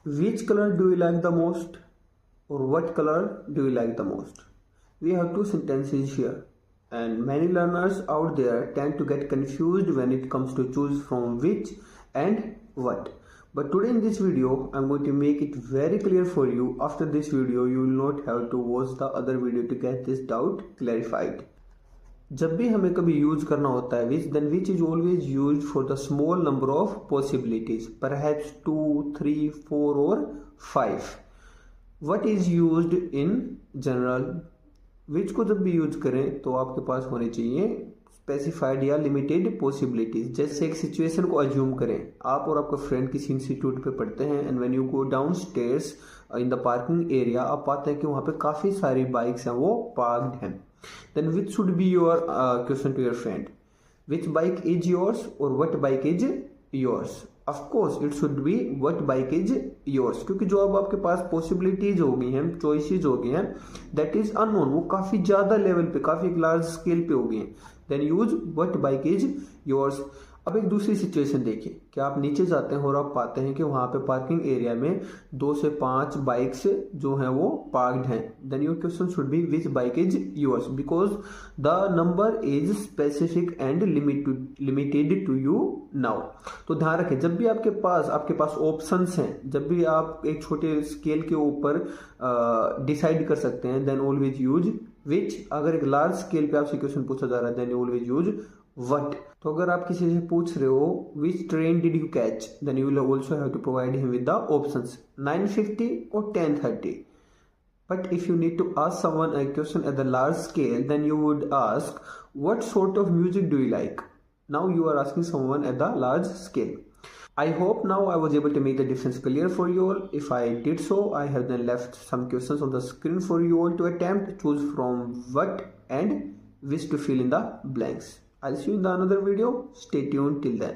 Which color do you like the most? Or what color do you like the most? We have two sentences here, and many learners out there tend to get confused when it comes to choose from which and what. But today in this video, I'm going to make it very clear for you. After this video, you will not have to watch the other video to get this doubt clarified. जब भी हमें कभी use करना होता है which, then which is always use for the small number of possibilities, perhaps 2, 3, 4 और 5. What is used in general. Which को जब भी यूज करें तो आपके पास होने चाहिए स्पेसिफाइड या लिमिटेड पॉसिबिलिटीज. जैसे एक सिचुएशन को अज्यूम करें, आप और आपका फ्रेंड किसी इंस्टीट्यूट पे पढ़ते हैं and when you go down stairs in the parking area, आप पाते हैं कि वहां पे काफी सारी बाइक्स हैं, वो पार्क्ड हैं. Then which should be your question to your friend? Which bike is yours or what bike is yours? Of course it should be what bike is yours, क्योंकि जो अब आपके पास पॉसिबिलिटीज हो गई हैं, चॉइसेस हो गई हैं, दैट इज अननोन, वो काफी ज्यादा लेवल पे, काफी लार्ज स्केल पे हो गई हैं. Then use what bike is yours. अब एक दूसरी सिचुएशन देखिए कि आप नीचे जाते हैं और आप पाते हैं कि वहां पे पार्किंग एरिया में 2 से 5 बाइक्स जो हैं वो पार्क्ड हैं. Then your question should be which bike is yours, because the number is specific and limited to you now. तो ध्यान रखें, जब भी आपके पास ऑप्शंस हैं, जब भी आप एक छोटे स्केल के ऊपर डिसाइड कर सकते हैं, देन ऑलवेज यूज विच. अगर एक लार्ज स्केल पे आपसे क्वेश्चन पूछा जा रहा है, देन ऑलवेज यूज what. तो अगर आप किसी से पूछ रहे हो which train did you catch, then you will also have to provide him with the options 9:50 or 10:30. But if you need to ask someone a question at the large scale, then you would ask what sort of music do you like. Now you are asking someone at the large scale. I hope now I was able to make the difference clear for you all. If I did so, I have then left some questions on the screen for you all to attempt. Choose from what and which to fill in the blanks. I'll see you in the another video. Stay tuned till then.